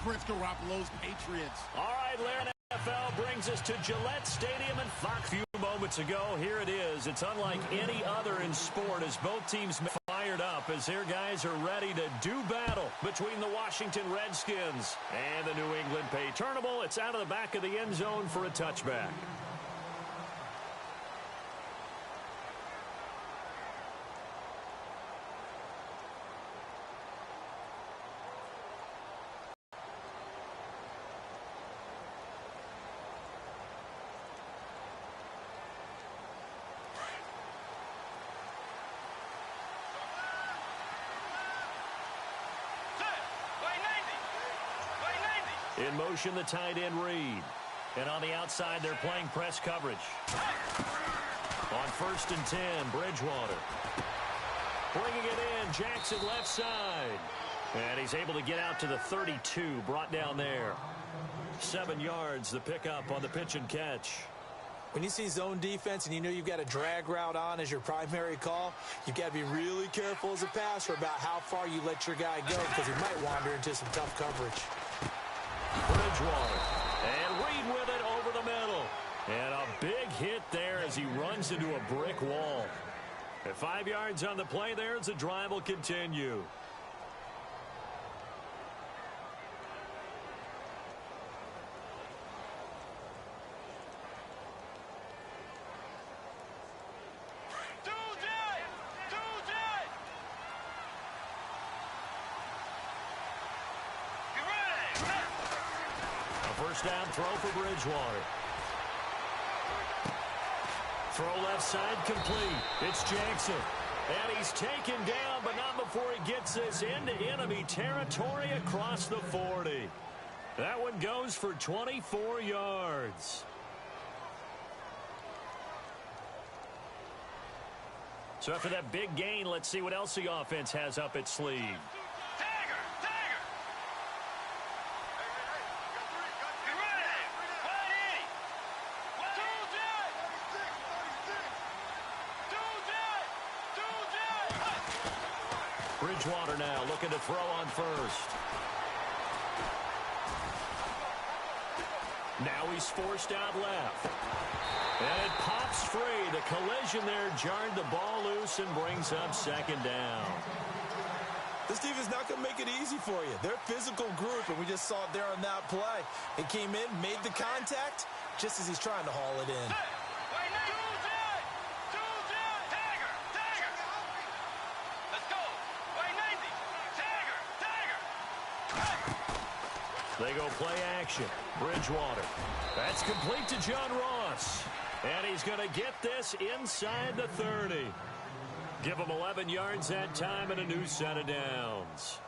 Chris Garoppolo's Patriots. All right, Larry, NFL brings us to Gillette Stadium and Fox. A few moments ago, here it is. It's unlike any other in sport as both teams fired up as their guys are ready to do battle between the Washington Redskins and the New England Patriots. Turnable, it's out of the back of the end zone for a touchback. In motion, the tight end Reed. And on the outside, they're playing press coverage. On 1st and 10, Bridgewater. Bringing it in, Jackson left side. And he's able to get out to the 32, brought down there. 7 yards, the pickup on the pitch and catch. When you see zone defense and you know you've got a drag route on as your primary call, you've got to be really careful as a passer about how far you let your guy go because he might wander into some tough coverage. Bridgewater, and Reed with it over the middle. And a big hit there as he runs into a brick wall. At 5 yards on the play there as the drive will continue. First down throw for Bridgewater. Throw left side complete. It's Jackson. And he's taken down, but not before he gets this into enemy territory across the 40. That one goes for 24 yards. So after that big gain, let's see what else the offense has up its sleeve. Bridgewater now looking to throw on first. Now he's forced out left. And it pops free. The collision there jarred the ball loose and brings up second down. This defense is not going to make it easy for you. They're a physical group, and we just saw it there on that play. He came in, made the contact, just as he's trying to haul it in. They go play action. Bridgewater. That's complete to John Ross. And he's going to get this inside the 30. Give him 11 yards that time and a new set of downs.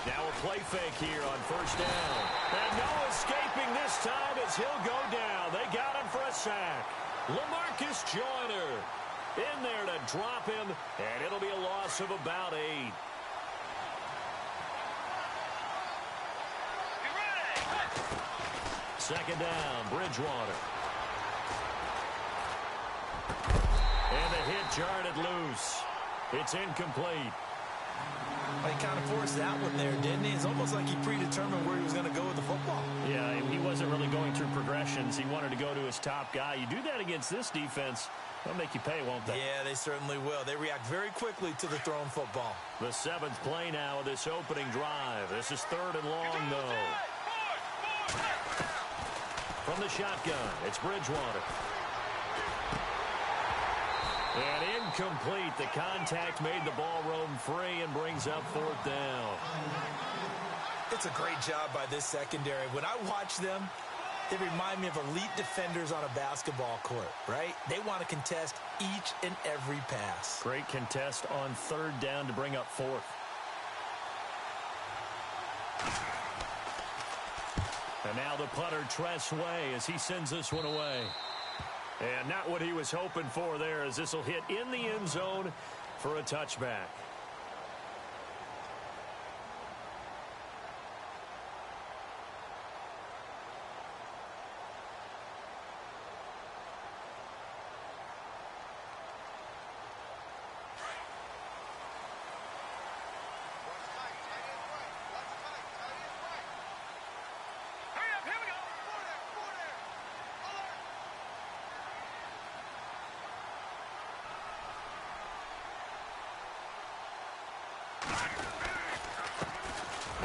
Now a play fake here on first down. And no escaping this time as he'll go down. They got him for a sack. LaMarcus Joyner in there to drop him, and it'll be a loss of about 8. Second down, Bridgewater. And the hit jarred it loose. It's incomplete. Well, he kind of forced that one there, didn't he? It's almost like he predetermined where he was going to go with the football. Yeah, he wasn't really going through progressions. He wanted to go to his top guy. You do that against this defense, they'll make you pay, won't they? Yeah, they certainly will. They react very quickly to the thrown football. The 7th play now of this opening drive. This is 3rd and long, though. From the shotgun, it's Bridgewater. And incomplete. The contact made the ball roam free and brings up 4th down. It's a great job by this secondary. When I watch them, they remind me of elite defenders on a basketball court, right? They want to contest each and every pass. Great contest on 3rd down to bring up 4th. And now the punter, Tress Way, as he sends this one away. And not what he was hoping for there, as this will hit in the end zone for a touchback.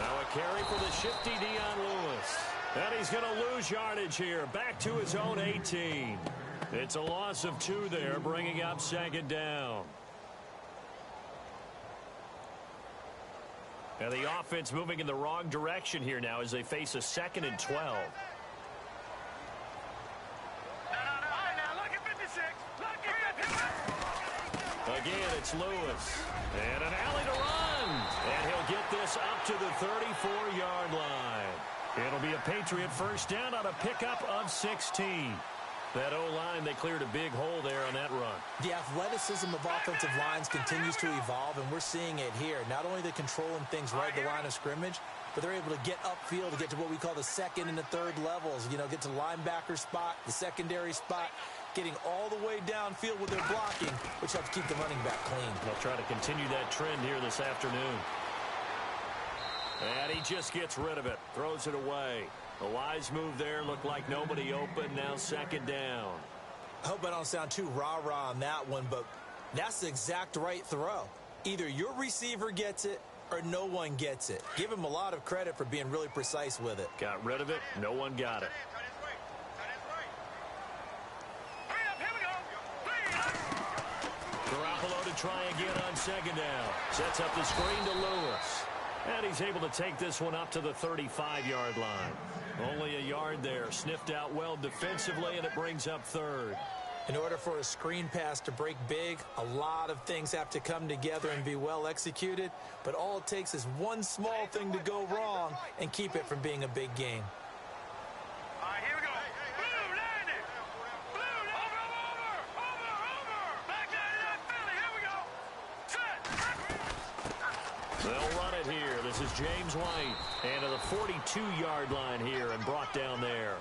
Now a carry for the shifty Dion Lewis. And he's going to lose yardage here. Back to his own 18. It's a loss of 2 there, bringing up second down. And the offense moving in the wrong direction here now as they face a 2nd and 12. Again, it's Lewis. And an alley to run. And he'll get this up to the 34-yard line. It'll be a Patriot first down on a pickup of 16. That O-line, they cleared a big hole there on that run. The athleticism of offensive lines continues to evolve, and we're seeing it here. Not only they're controlling things right at the line of scrimmage, but they're able to get upfield to get to what we call the 2nd and the 3rd levels. You know, get to the linebacker spot, the secondary spot, getting all the way downfield with their blocking, which helps keep the running back clean. They'll try to continue that trend here this afternoon. And he just gets rid of it, throws it away. A wise move there, looked like nobody open, now 2nd down. I hope I don't sound too rah-rah on that one, but that's the exact right throw. Either your receiver gets it or no one gets it. Give him a lot of credit for being really precise with it. Got rid of it, no one got it. Garoppolo to try again on 2nd down. Sets up the screen to Lewis. And he's able to take this one up to the 35-yard line. Only a yard there. Sniffed out well defensively, and it brings up 3rd. In order for a screen pass to break big, a lot of things have to come together and be well executed. But all it takes is one small thing to go wrong and keep it from being a big game. All right, here we go. Blue, landing. Blue, over. Back down to that Philly. Here we go. Set. They'll run it here. This is James White. And to the 42-yard line here and brought down there.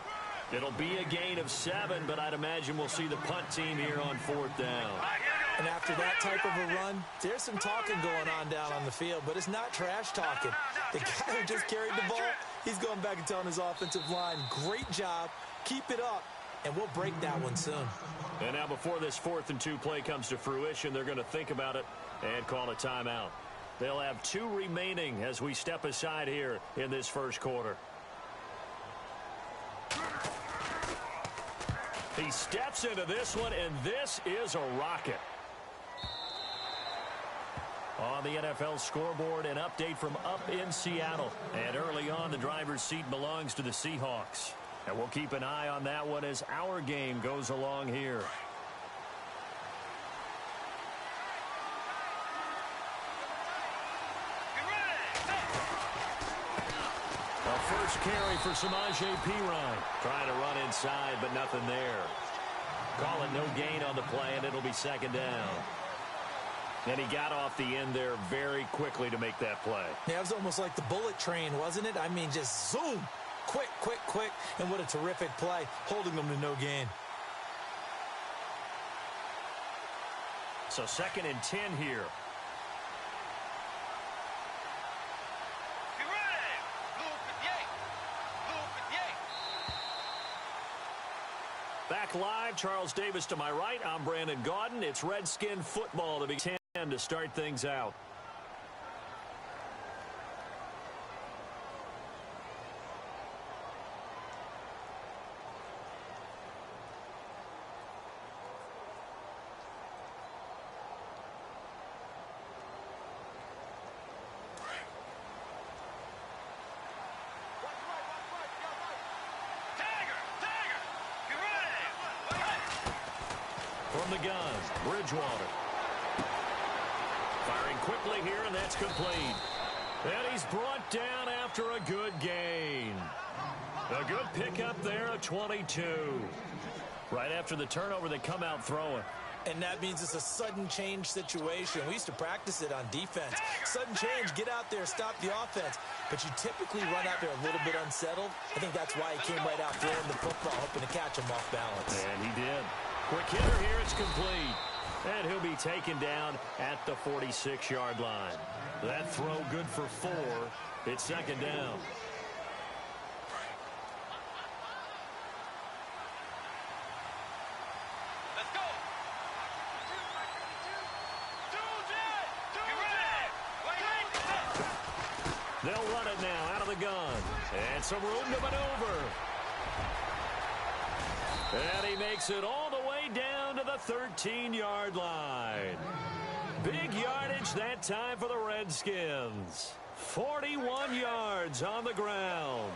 It'll be a gain of 7, but I'd imagine we'll see the punt team here on 4th down. And after that type of a run, there's some talking going on down on the field, but it's not trash talking. The guy who just carried the ball, he's going back and telling his offensive line, great job, keep it up, and we'll break that one soon. And now before this 4th and 2 play comes to fruition, they're going to think about it and call a timeout. They'll have 2 remaining as we step aside here in this first quarter. He steps into this one, and this is a rocket. On the NFL scoreboard, an update from up in Seattle. And early on, the driver's seat belongs to the Seahawks. And we'll keep an eye on that one as our game goes along here. First carry for Samaje Perine. Trying to run inside, but nothing there. Call it no gain on the play, and it'll be 2nd down. And he got off the end there very quickly to make that play. Yeah, it was almost like the bullet train, wasn't it? I mean, just zoom. Quick. And what a terrific play, holding them to no gain. So 2nd and 10 here. Back live, Charles Davis to my right. I'm Brandon Gaudin. It's Redskin football to be 10 to start things out. From the gun, Bridgewater. Firing quickly here, and that's complete. And he's brought down after a good gain. A good pickup there, a 22. Right after the turnover, they come out throwing. And that means it's a sudden change situation. We used to practice it on defense. Sudden change, get out there, stop the offense. But you typically run out there a little bit unsettled. I think that's why he came right out throwing the football, hoping to catch him off balance. And he did. Quick hitter here, it's complete. And he'll be taken down at the 46-yard line. That throw good for 4. It's 2nd down. Let's go. They'll run it now out of the gun. And some room to maneuver. And he makes it all the way down to the 13-yard line. Big yardage that time for the Redskins. 41 yards on the ground.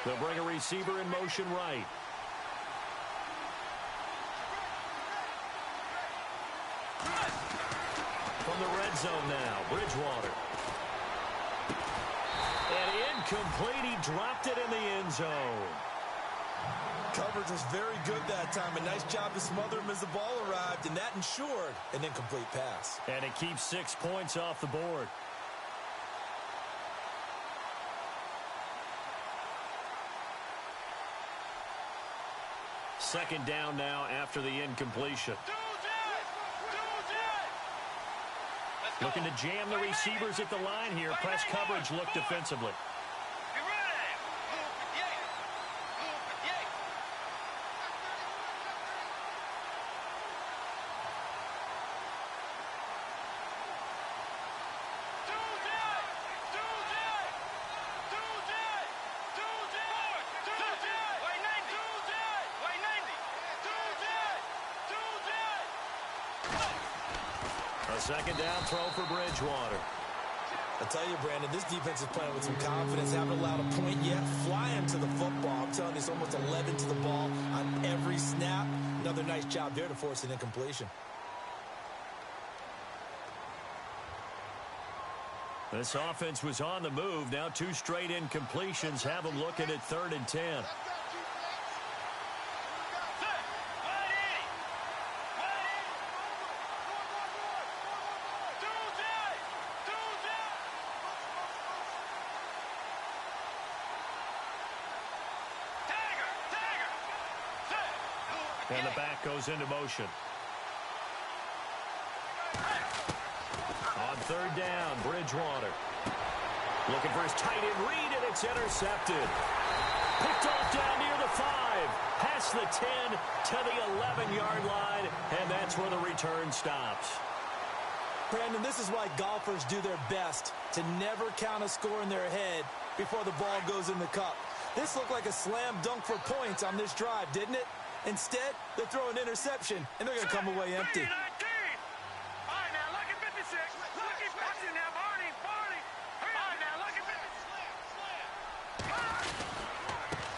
They'll bring a receiver in motion right. From the red zone now, Bridgewater. And incomplete. He dropped it in the end zone. Coverage was very good that time. A nice job to smother him as the ball arrived, and that ensured an incomplete pass. And it keeps 6 points off the board. Second down now after the incompletion. Looking to jam the receivers at the line here. Press coverage look defensively. Second down throw for Bridgewater. I tell you, Brandon, this defense is playing with some confidence. Haven't allowed a point yet. Flying to the football. I'm telling you, it's almost 11 to the ball on every snap. Another nice job there to force an incompletion. This offense was on the move. Now 2 straight incompletions have them looking at 3rd and 10. And the back goes into motion. On 3rd down, Bridgewater. Looking for his tight end read, and it's intercepted. Picked off down near the 5. Past the 10 to the 11-yard line, and that's where the return stops. Brandon, this is why golfers do their best to never count a score in their head before the ball goes in the cup. This looked like a slam dunk for points on this drive, didn't it? Instead, they throw an interception, and they're going to come away empty.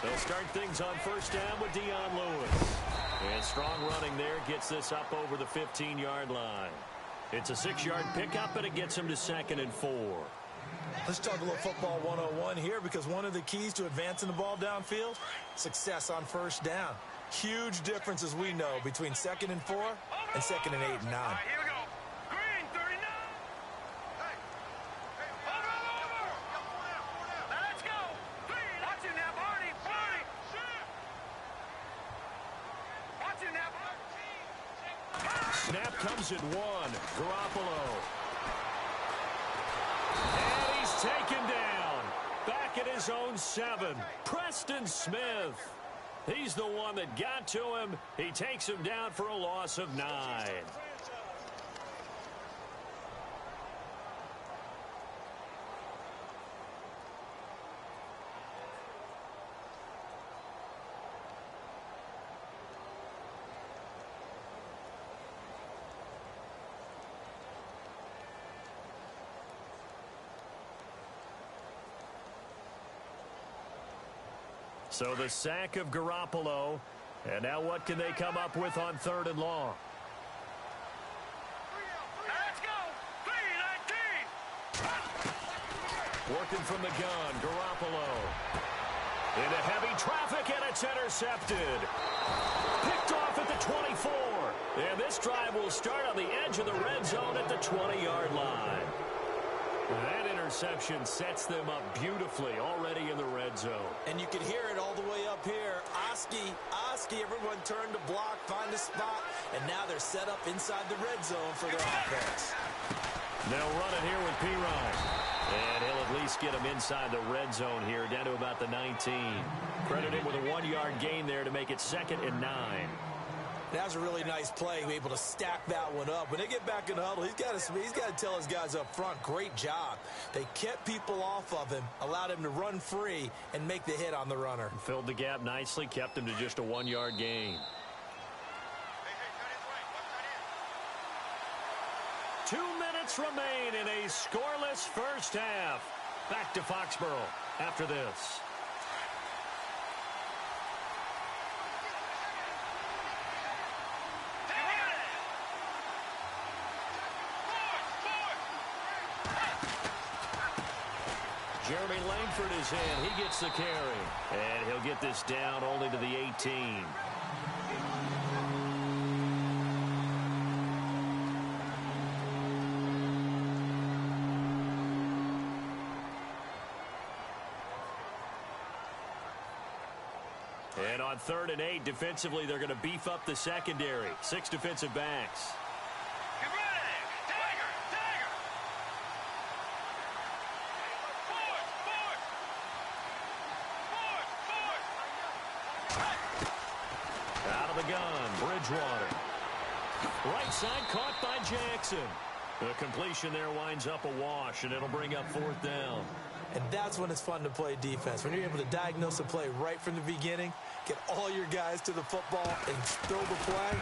They'll start things on 1st down with Dion Lewis. And strong running there gets this up over the 15-yard line. It's a 6-yard pickup, and it gets him to 2nd and 4. Let's talk a little football 101 here, because one of the keys to advancing the ball downfield, success on 1st down. Huge difference, as we know, between 2nd and 4 and 2nd and 8 and 9. Right, here we go. Green, 39. Hey. Over. Let's go. Green. Watch it now, Barney. Watch it now. Snap comes at 1. Garoppolo. And he's taken down. Back at his own 7. Preston Smith. He's the one that got to him. He takes him down for a loss of 9. So the sack of Garoppolo. And now what can they come up with on 3rd and long? Let's go. 3-19. Working from the gun, Garoppolo. Into heavy traffic, and it's intercepted. Picked off at the 24. And this drive will start on the edge of the red zone at the 20-yard line. That interception sets them up beautifully already in the red zone. And you can hear it all the way up here. Oski, everyone turned to block, find a spot, and now they're set up inside the red zone for their offense. They'll run it here with Pirine. And he'll at least get him inside the red zone here, down to about the 19. Credit him with a 1-yard gain there to make it 2nd and 9. That was a really nice play. He was able to stack that one up. When they get back in the huddle, he's got to tell his guys up front, great job. They kept people off of him, allowed him to run free and make the hit on the runner. Filled the gap nicely, kept him to just a 1-yard gain. 2 minutes remain in a scoreless first half. Back to Foxborough after this. Jeremy Langford is in. He gets the carry. And he'll get this down only to the 18. And on 3rd and 8, defensively, they're going to beef up the secondary. 6 defensive backs. Get ready! Tiger! Tiger! Forward! Out of the gun, Bridgewater. Right side caught by Jackson. The completion there winds up a wash, and it'll bring up 4th down. And that's when it's fun to play defense. When you're able to diagnose a play right from the beginning, get all your guys to the football and throw the play,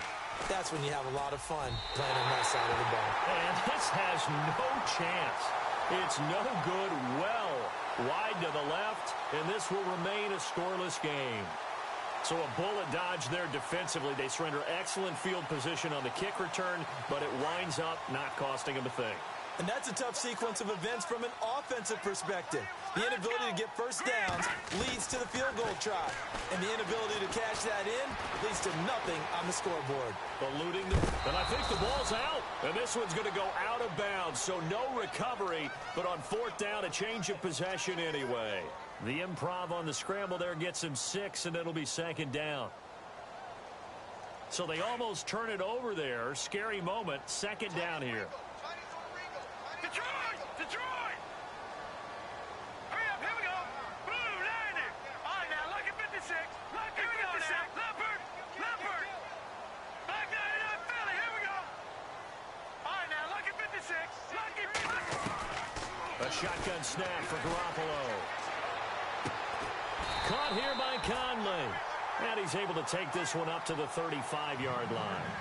that's when you have a lot of fun playing on that side of the ball. And this has no chance. It's no good, well wide to the left, and this will remain a scoreless game. So a bullet dodge there defensively. They surrender excellent field position on the kick return, but it winds up not costing them a thing. And that's a tough sequence of events from an offensive perspective. The inability to get first downs leads to the field goal try. And the inability to cash that in leads to nothing on the scoreboard. Eluding them. And I think the ball's out. And this one's going to go out of bounds. So no recovery, but on 4th down, a change of possession anyway. The improv on the scramble there gets him 6, and it'll be 2nd down. So they almost turn it over there. Scary moment. 2nd down here. Detroit! Detroit! Hurry up, here we go! Blue, 90! All right, now, lucky 56. Lucky 56. Leopard! Leopard! Black 99 Philly, here we go! All right, now, lucky 56. Lucky 56. A shotgun snap for Garoppolo. Caught here by Conley. And he's able to take this one up to the 35-yard line.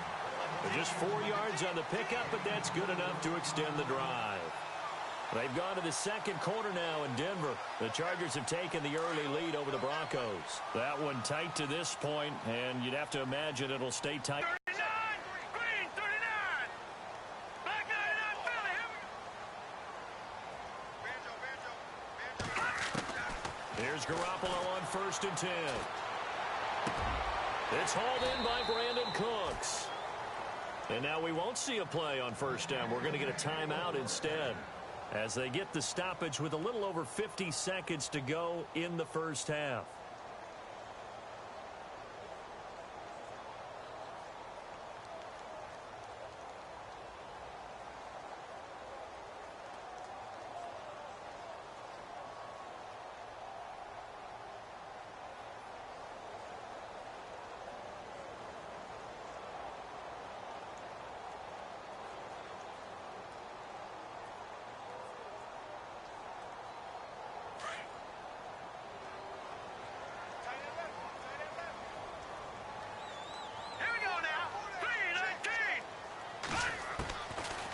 Just 4 yards on the pickup, but that's good enough to extend the drive. They've gone to the 2nd quarter now in Denver. The Chargers have taken the early lead over the Broncos. That one tight to this point, and you'd have to imagine it'll stay tight. 39! Green, 39! Black 99 Philly, here we go! Here's Garoppolo on 1st and 10. It's hauled in by Brandon Cooks. And now we won't see a play on 1st down. We're going to get a timeout instead as they get the stoppage with a little over 50 seconds to go in the first half.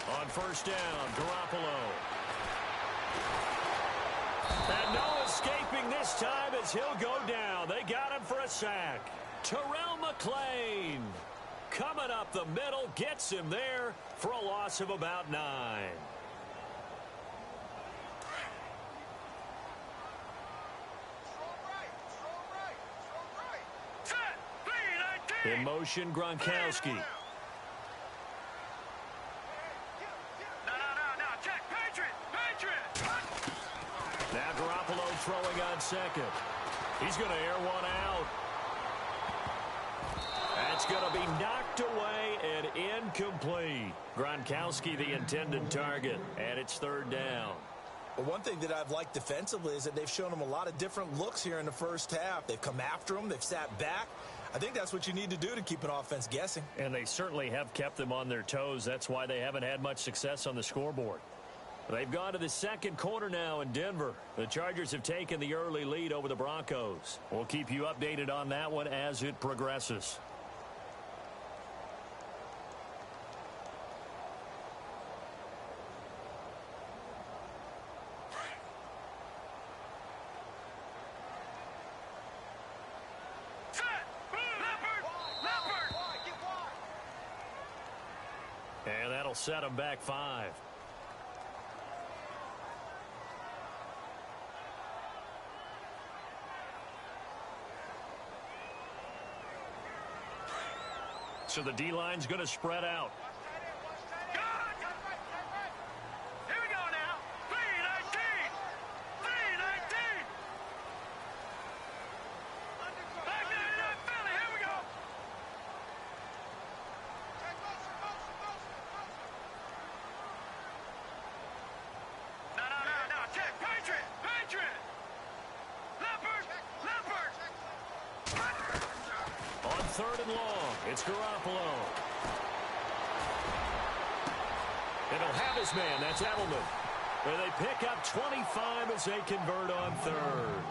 On 1st down, Garoppolo. And no escaping this time as he'll go down. They got him for a sack. Terrell McClain coming up the middle, gets him there for a loss of about 9. In motion, Gronkowski. Now Garoppolo throwing on 2nd. He's going to air one out. That's going to be knocked away and incomplete. Gronkowski, the intended target, and it's 3rd down. Well, one thing that I've liked defensively is that they've shown him a lot of different looks here in the first half. They've come after him. They've sat back. I think that's what you need to do to keep an offense guessing. And they certainly have kept them on their toes. That's why they haven't had much success on the scoreboard. They've gone to the second quarter now in Denver. The Chargers have taken the early lead over the Broncos. We'll keep you updated on that one as it progresses. And that'll set them back 5. So the D-line's going to spread out. Here we go now. 3-19. 3-19. Back 99 Philly. Here we go. No. Check. Patriot. Leopard. On 3rd and long, it's Garoppolo. And he'll have his man. That's Edelman. And they pick up 25 as they convert on 3rd.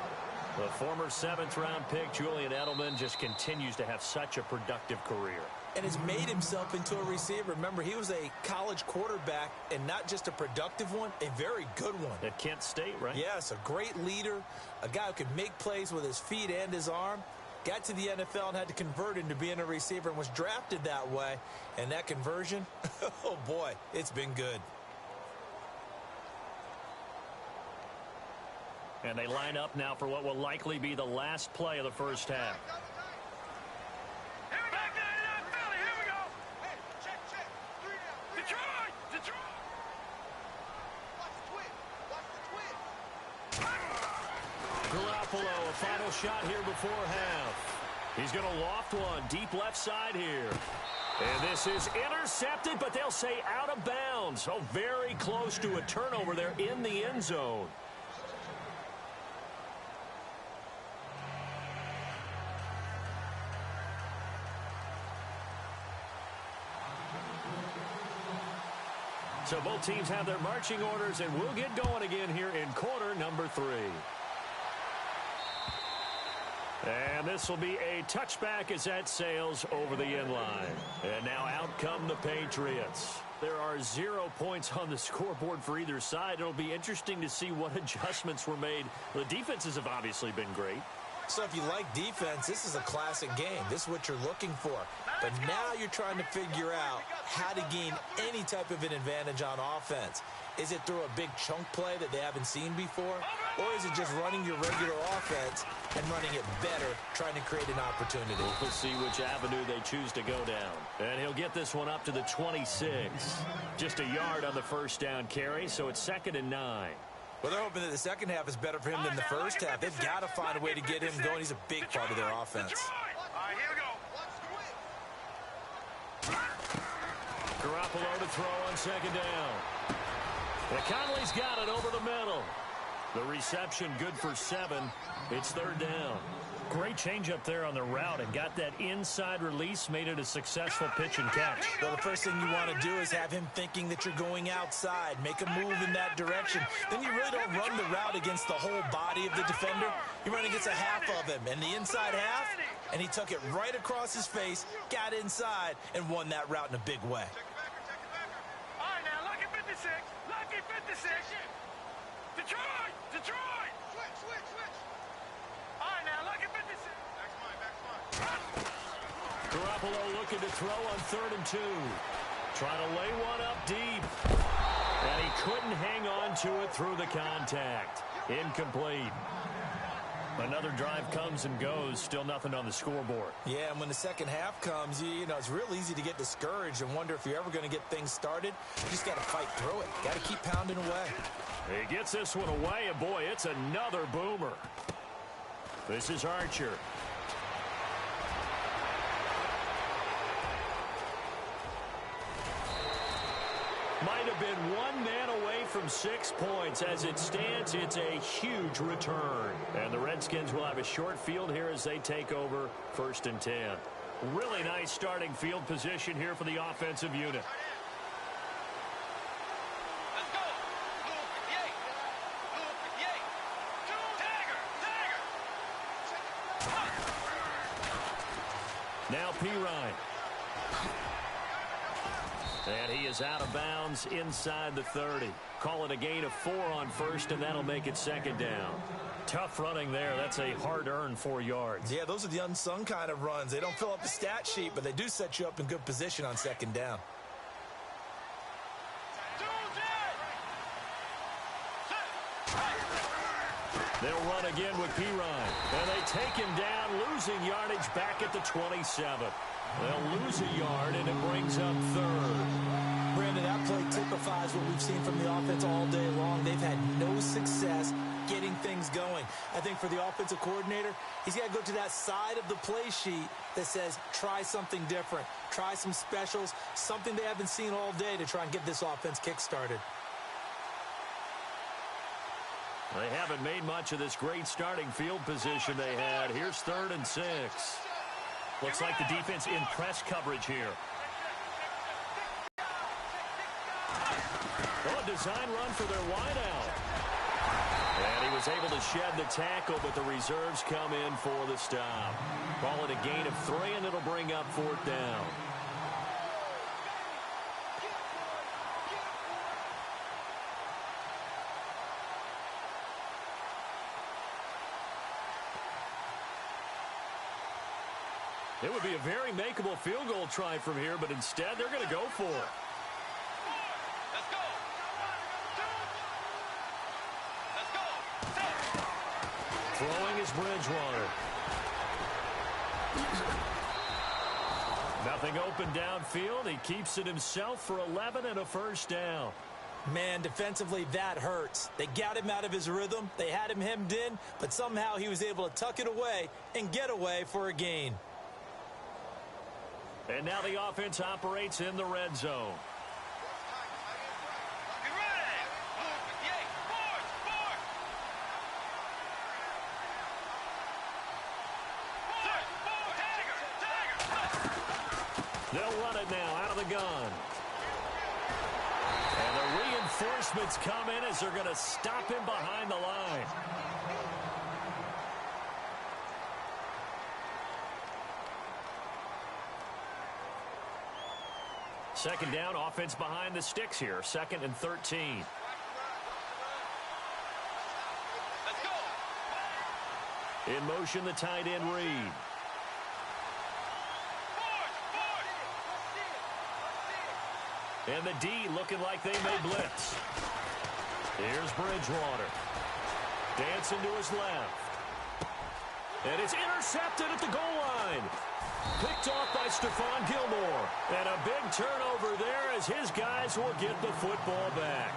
The former 7th-round pick, Julian Edelman, just continues to have such a productive career. And has made himself into a receiver. Remember, he was a college quarterback, and not just a productive one, a very good one. At Kent State, right? Yes, a great leader, a guy who could make plays with his feet and his arm. Got to the NFL and had to convert into being a receiver and was drafted that way. And that conversion, oh boy, it's been good. And they line up now for what will likely be the last play of the first half. Back 99 Philly. Here we go. Hey, check. 3 down. Detroit. Watch the twin. Garoppolo, a final shot here before half. He's going to loft one deep left side here. And this is intercepted, but they'll say out of bounds. Oh, very close to a turnover there in the end zone. So both teams have their marching orders, and we'll get going again here in quarter number 3. And this will be a touchback as that sails over the end line. And now out come the Patriots. There are 0 points on the scoreboard for either side. It'll be interesting to see what adjustments were made. The defenses have obviously been great. So if you like defense, this is a classic game. This is what you're looking for. But now you're trying to figure out how to gain any type of an advantage on offense. Is it through a big chunk play that they haven't seen before? Or is it just running your regular offense and running it better, trying to create an opportunity? We'll see which avenue they choose to go down. And he'll get this one up to the 26. Just a yard on the first down carry, so it's 2nd and 9. Well, they're hoping that the second half is better for him than the first half. They've got to find a way to get him going. He's a big part of their offense. All right, here we go. Garoppolo to throw on 2nd down. And Conley's got it over the middle. The reception good for 7. It's 3rd down. Great change up there on the route and got that inside release, made it a successful pitch and catch. Well, the first thing you want to do is have him thinking that you're going outside. Make a move in that direction. Then you really don't run the route against the whole body of the defender. You run against a half of him, and the inside half, and he took it right across his face, got inside, and won that route in a big way. All right, now, lucky 56. Lucky 56. Detroit. Switch. All right, now, lucky 56. Garoppolo looking to throw on 3rd and 2. Trying to lay one up deep. And he couldn't hang on to it through the contact. Incomplete. Another drive comes and goes. Still nothing on the scoreboard. Yeah, and when the second half comes, you know, it's real easy to get discouraged and wonder if you're ever going to get things started. You just got to fight through it. Got to keep pounding away. He gets this one away, and boy, it's another boomer. This is Archer. Might have been one man away from 6 points. As it stands, it's a huge return. And the Redskins will have a short field here as they take over 1st and 10. Really nice starting field position here for the offensive unit. Let's go. Luke Yates. Luke Yates. Dagger. Now Pirine. And he is out of bounds inside the 30. Call it a gain of 4 on 1st, and that'll make it 2nd down. Tough running there. That's a hard-earned 4 yards. Yeah, those are the unsung kind of runs. They don't fill up the stat sheet, but they do set you up in good position on 2nd down. They'll run again with Pirine. And they take him down, losing yardage back at the 27. They'll lose a yard, and it brings up 3rd. Brandon, that play typifies what we've seen from the offense all day long. They've had no success getting things going. I think for the offensive coordinator, he's got to go to that side of the play sheet that says, try something different. Try some specials, something they haven't seen all day to try and get this offense kick-started. They haven't made much of this great starting field position they had. Here's 3rd and 6. Looks like the defense in press coverage here. Oh, a design run for their wideout. And he was able to shed the tackle, but the reserves come in for the stop. Call it a gain of 3, and it'll bring up 4th down. It would be a very makeable field goal try from here, but instead they're going to go for it. Let's go. Let's go. Throwing is Bridgewater. Nothing open downfield. He keeps it himself for 11 and a 1st down. Man, defensively, that hurts. They got him out of his rhythm. They had him hemmed in, but somehow he was able to tuck it away and get away for a gain. And now the offense operates in the red zone. Get ready. Luke Yates. Forward. Dagger. They'll run it now out of the gun. And the reinforcements come in as they're going to stop him behind the line. Second down, offense behind the sticks here. 2nd and 13. Let's go. In motion, the tight end Reed. And the D looking like they may blitz. Here's Bridgewater. Dancing to his left. And it's intercepted at the goal line. Picked off by Stephon Gilmore. And a big turnover there as his guys will get the football back.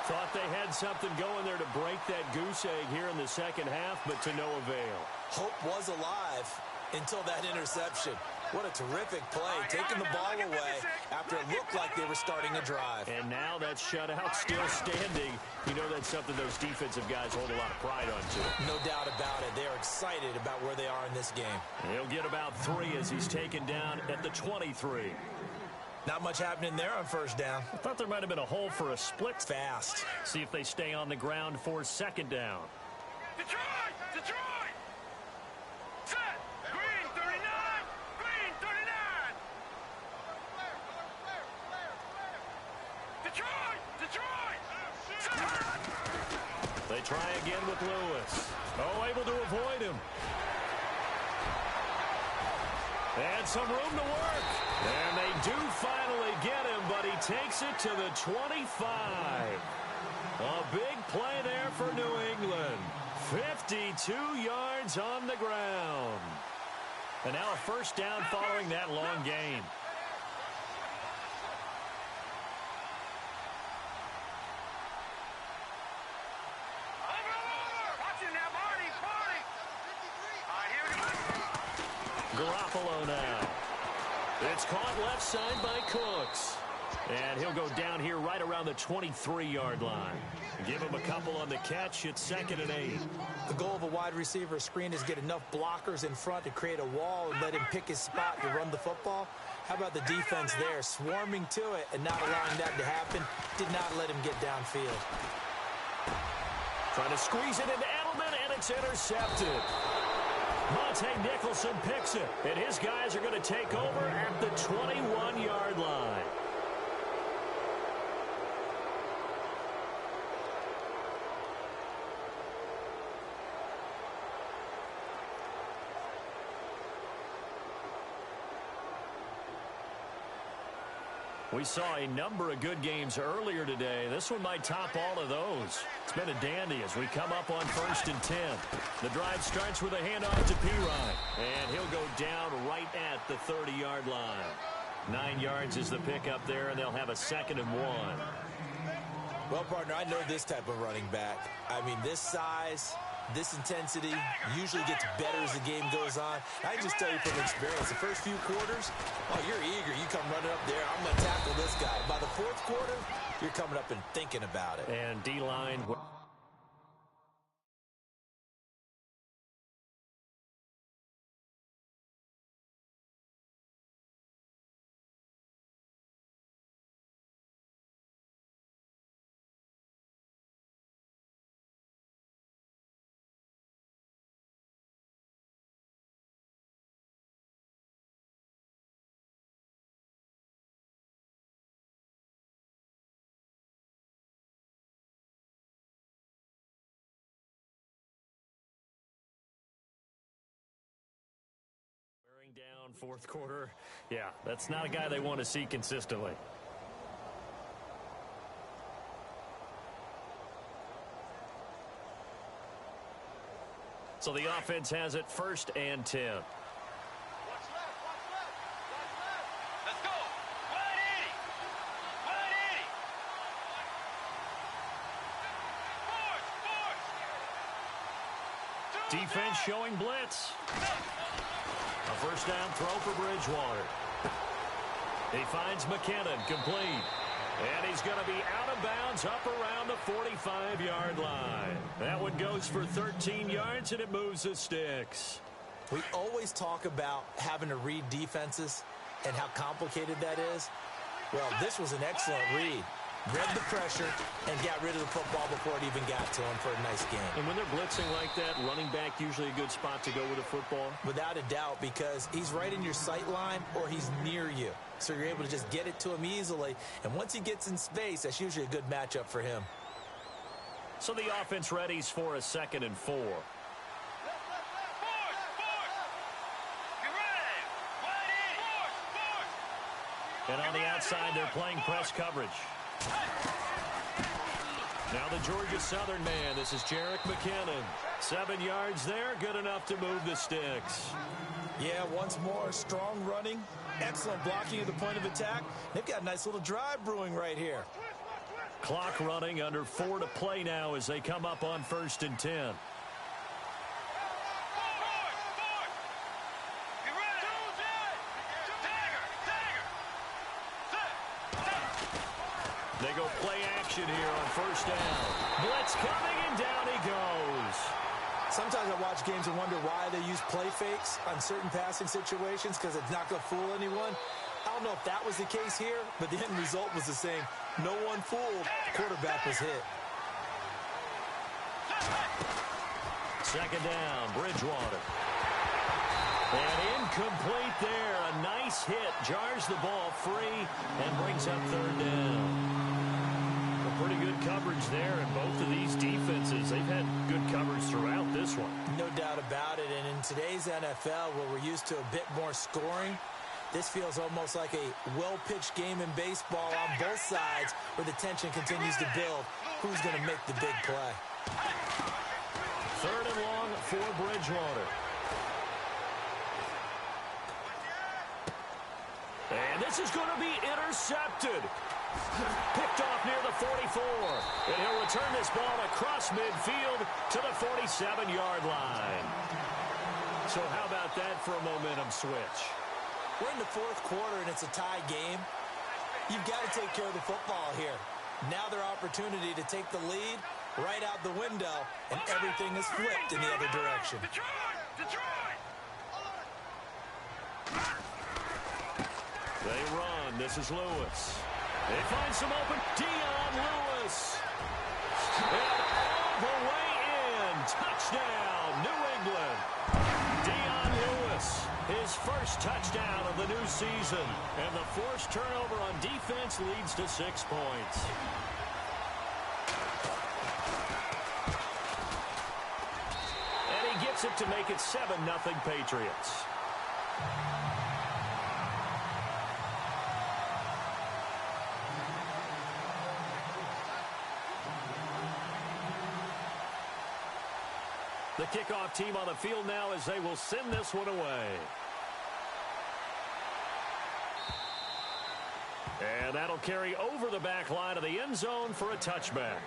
Thought they had something going there to break that goose egg here in the second half, but to no avail. Hope was alive until that interception. What a terrific play, taking the ball away after it looked like they were starting a drive. And now that shutout still standing. You know that's something those defensive guys hold a lot of pride on, too. No doubt about it. They're excited about where they are in this game. He'll get about 3 as he's taken down at the 23. Not much happening there on 1st down. I thought there might have been a hole for a split. Fast. See if they stay on the ground for 2nd down. Detroit! Set! Green 39! Green 39! Detroit! Set! They try again with Lewis. Oh, able to avoid him. And some room to work. And they do finally get him, but he takes it to the 25. A big play there for New England. 52 yards on the ground. And now a 1st down following that long gain. Garoppolo now. It's caught left side by Cooks. And he'll go down here right around the 23-yard line. Give him a couple on the catch. It's 2nd and 8. The goal of a wide receiver screen is get enough blockers in front to create a wall and let him pick his spot to run the football. How about the defense there, swarming to it and not allowing that to happen? Did not let him get downfield. Trying to squeeze it into Edelman, and it's intercepted. Monte Nicholson picks it, and his guys are going to take over at the 21-yard line. We saw a number of good games earlier today. This one might top all of those. It's been a dandy as we come up on 1st and 10. The drive starts with a handoff to Pirine, and he'll go down right at the 30-yard line. 9 yards is the pickup there, and they'll have a 2nd and 1. Well, partner, I know this type of running back. I mean, this size, this intensity usually gets better as the game goes on. I can just tell you from experience, the first few quarters, oh, you're eager. You come running up there. I'm going to tackle this guy. By the 4th quarter, you're coming up and thinking about it. And D-line. Down 4th quarter. Yeah, that's not a guy they want to see consistently. So the offense has it 1st and 10. Let's go. 180. 180. Defense showing blitz. A 1st down throw for Bridgewater. He finds McKinnon, complete. And he's going to be out of bounds up around the 45-yard line. That one goes for 13 yards, and it moves the sticks. We always talk about having to read defenses and how complicated that is. Well, this was an excellent read. Read the pressure and got rid of the football before it even got to him for a nice game. And when they're blitzing like that, running back usually a good spot to go with a football? Without a doubt, because he's right in your sight line or he's near you. So you're able to just get it to him easily. And once he gets in space, that's usually a good matchup for him. So the offense readies for a 2nd and 4. And on the outside, they're playing press coverage. Now the Georgia Southern man. This is Jerick McKinnon. 7 yards there. Good enough to move the sticks. Yeah, once more, strong running. Excellent blocking at the point of attack. They've got a nice little drive brewing right here. Clock running, under 4 to play now as they come up on 1st and 10. They go play action here on 1st down. Blitz coming, and down he goes. Sometimes I watch games and wonder why they use play fakes on certain passing situations, because it's not going to fool anyone. I don't know if that was the case here, but the end result was the same. No one fooled. The quarterback was hit. 2nd down, Bridgewater. And incomplete there. A nice hit. Jars the ball free and brings up 3rd down. Pretty good coverage there in both of these defenses. They've had good coverage throughout this one. No doubt about it. And in today's NFL, where we're used to a bit more scoring, this feels almost like a well-pitched game in baseball on both sides, where the tension continues to build. Who's going to make the big play? 3rd and long for Bridgewater. And this is going to be intercepted. Picked off near the 44. And he'll return this ball across midfield to the 47-yard line. So how about that for a momentum switch? We're in the 4th quarter, and it's a tie game. You've got to take care of the football here. Now their opportunity to take the lead right out the window, and everything is flipped in the other direction. Detroit! They run. This is Lewis. They find some open. Dion Lewis. And all the way in. Touchdown, New England. Dion Lewis, his first touchdown of the new season. And the forced turnover on defense leads to 6 points. And he gets it to make it 7-0 Patriots. The kickoff team on the field now as they will send this one away. And that'll carry over the back line of the end zone for a touchback.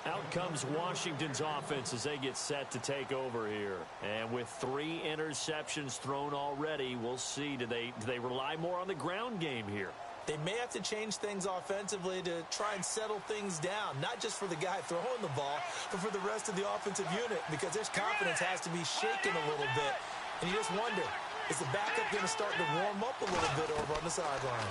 Out comes Washington's offense as they get set to take over here. And with 3 interceptions thrown already, we'll see. Do they rely more on the ground game here? They may have to change things offensively to try and settle things down, not just for the guy throwing the ball, but for the rest of the offensive unit, because his confidence has to be shaken a little bit. And you just wonder, is the backup going to start to warm up a little bit over on the sideline?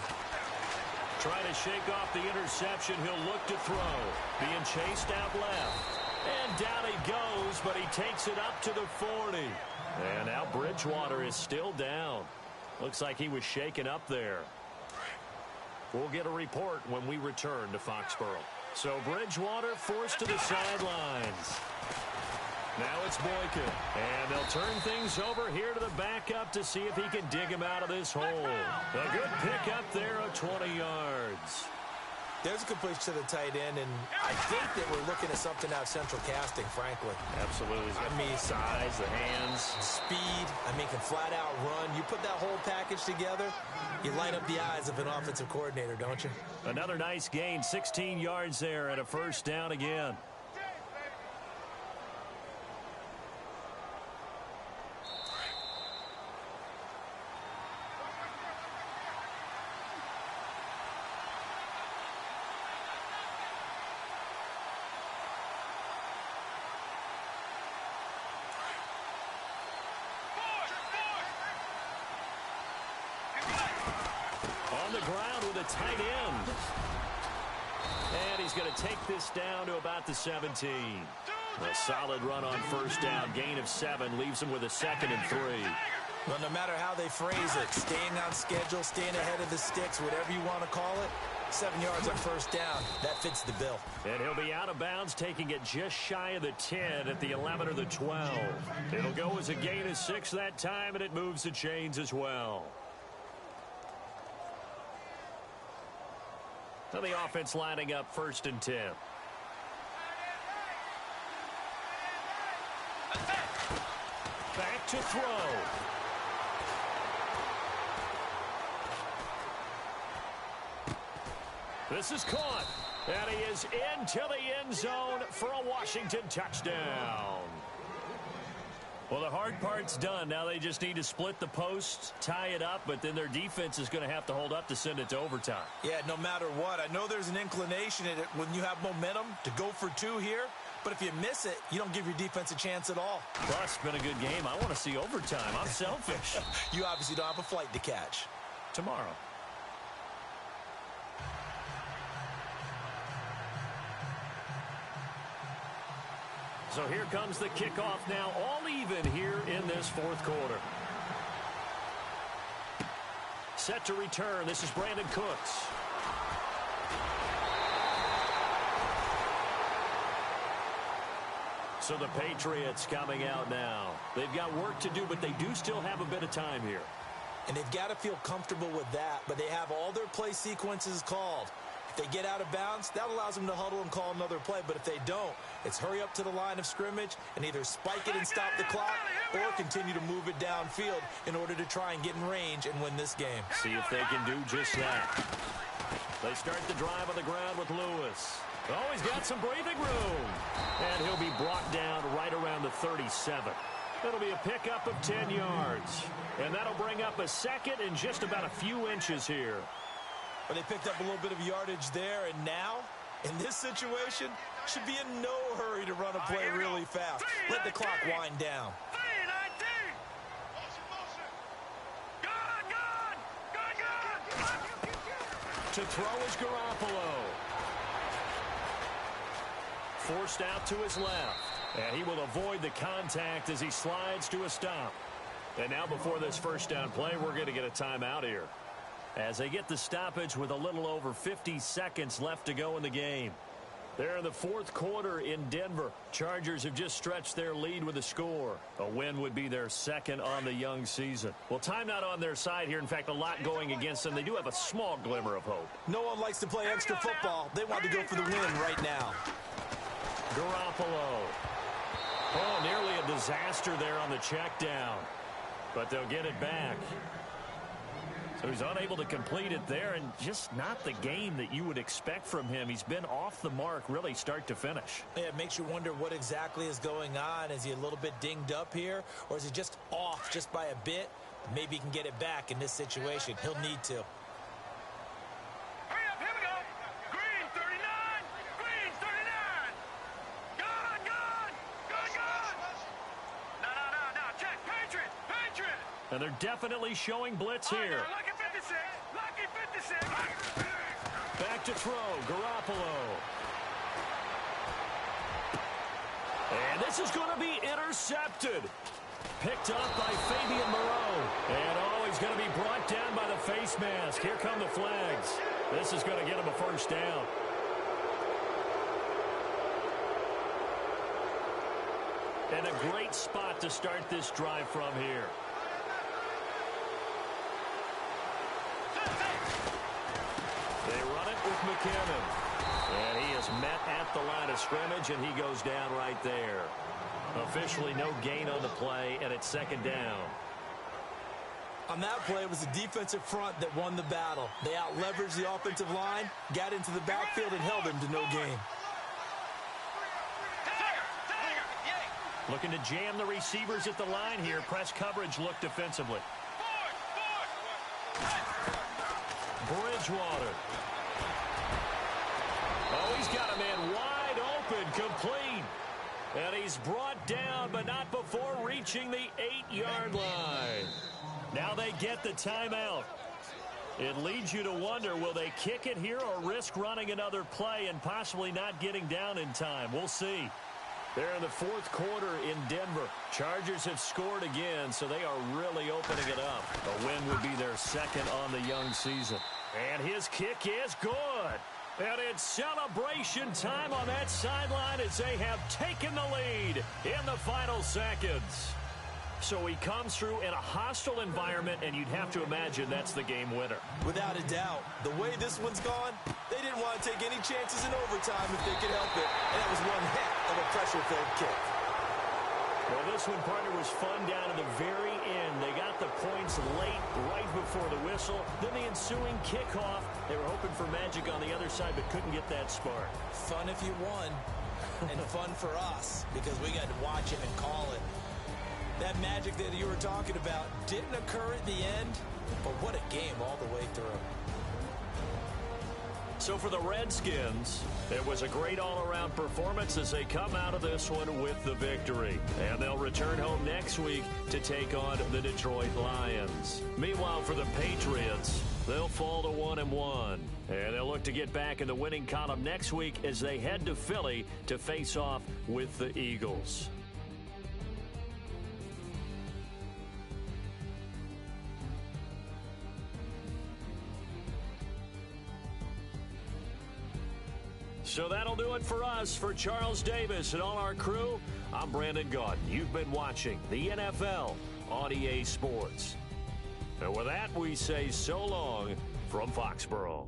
Trying to shake off the interception. He'll look to throw. Being chased out left. And down he goes, but he takes it up to the 40. And now Bridgewater is still down. Looks like he was shaken up there. We'll get a report when we return to Foxborough. So Bridgewater forced to the sidelines. Now it's Boykin. And they'll turn things over here to the backup to see if he can dig him out of this hole. A good pick up there of 20 yards. There's a completion to the tight end, and I think that we're looking at something out of central casting, frankly. Absolutely. I mean, size, the hands. Speed, can flat out run. You put that whole package together, you light up the eyes of an offensive coordinator, don't you? Another nice gain, 16 yards there, and a first down again. On the ground with a tight end. And he's going to take this down to about the 17. A solid run on first down. Gain of 7 leaves him with a 2nd and 3. Well, no matter how they phrase it, staying on schedule, staying ahead of the sticks, whatever you want to call it, 7 yards on first down, that fits the bill. And he'll be out of bounds, taking it just shy of the 10 at the 11 or the 12. It'll go as a gain of 6 that time, and it moves the chains as well. Now the offense lining up 1st and 10. Back to throw. This is caught. And he is into the end zone for a Washington touchdown. Well, the hard part's done. Now they just need to split the post, tie it up, but then their defense is going to have to hold up to send it to overtime. Yeah, no matter what. I know there's an inclination in it when you have momentum to go for 2 here, but if you miss it, you don't give your defense a chance at all. Plus, it's been a good game. I want to see overtime. I'm selfish. You obviously don't have a flight to catch. Tomorrow. So here comes the kickoff now, all even here in this 4th quarter. Set to return. This is Brandon Cooks. So the Patriots coming out now. They've got work to do, but they do still have a bit of time here. And they've got to feel comfortable with that, but they have all their play sequences called. They get out of bounds, that allows them to huddle and call another play. But if they don't, it's hurry up to the line of scrimmage and either spike it and stop the clock or continue to move it downfield in order to try and get in range and win this game. See if they can do just that. They start the drive on the ground with Lewis. Oh, he's got some breathing room. And he'll be brought down right around the 37. It'll be a pickup of 10 yards. And that'll bring up a 2nd and just about a few inches here. Well, they picked up a little bit of yardage there, and now, in this situation, should be in no hurry to run a play really fast. Let the clock wind down. To throw is Garoppolo. Forced out to his left. And he will avoid the contact as he slides to a stop. And now before this first down play, we're going to get a timeout here, as they get the stoppage with a little over 50 seconds left to go in the game. They're in the fourth quarter in Denver. Chargers have just stretched their lead with a score. A win would be their second on the young season. Well, time not on their side here. In fact, a lot going against them. They do have a small glimmer of hope. No one likes to play extra football. They want to go for the win right now. Garoppolo. Oh, nearly a disaster there on the check down. But they'll get it back. So he's unable to complete it there, and just not the game that you would expect from him. He's been off the mark really start to finish. Yeah, it makes you wonder what exactly is going on. Is he a little bit dinged up here, or is he just off just by a bit? Maybe he can get it back in this situation. He'll need to. Hurry up, here we go. Green 39. Green 39. Gone. No. Check. Patriot. And they're definitely showing blitz here. Lucky 56. Lucky 56. Back to throw. Garoppolo. And this is going to be intercepted. Picked up by Fabian Moreau. And he's going to be brought down by the face mask. Here come the flags. This is going to get him a first down. And a great spot to start this drive from here. They run it with McKinnon. And he is met at the line of scrimmage, and he goes down right there. Officially no gain on the play, and it's second down. On that play, it was the defensive front that won the battle. They out-leveraged the offensive line, got into the backfield, and held him to no gain. Looking to jam the receivers at the line here. Press coverage look defensively. Bridgewater. Oh, he's got a man wide open, complete. And he's brought down, but not before reaching the 8-yard line. Now they get the timeout. It leads you to wonder, will they kick it here or risk running another play and possibly not getting down in time? We'll see. They're in the fourth quarter in Denver. Chargers have scored again, so they are really opening it up. A win would be their second on the young season. And his kick is good. And it's celebration time on that sideline as they have taken the lead in the final seconds. So he comes through in a hostile environment, and you'd have to imagine that's the game winner. Without a doubt. The way this one's gone, they didn't want to take any chances in overtime if they could help it. And that was one heck of a pressure-filled kick. Well, this one, partner, was fun down to the very end. They got the points late, right before the whistle. Then the ensuing kickoff. They were hoping for magic on the other side, but couldn't get that spark. Fun if you won, and fun for us, because we got to watch it and call it. That magic that you were talking about didn't occur at the end, but what a game all the way through. So for the Redskins, it was a great all-around performance as they come out of this one with the victory. And they'll return home next week to take on the Detroit Lions. Meanwhile, for the Patriots, they'll fall to 1-1. And they'll look to get back in the winning column next week as they head to Philly to face off with the Eagles. So that'll do it for us. For Charles Davis and all our crew, I'm Brandon Gaudin. You've been watching the NFL on EA Sports. And with that, we say so long from Foxborough.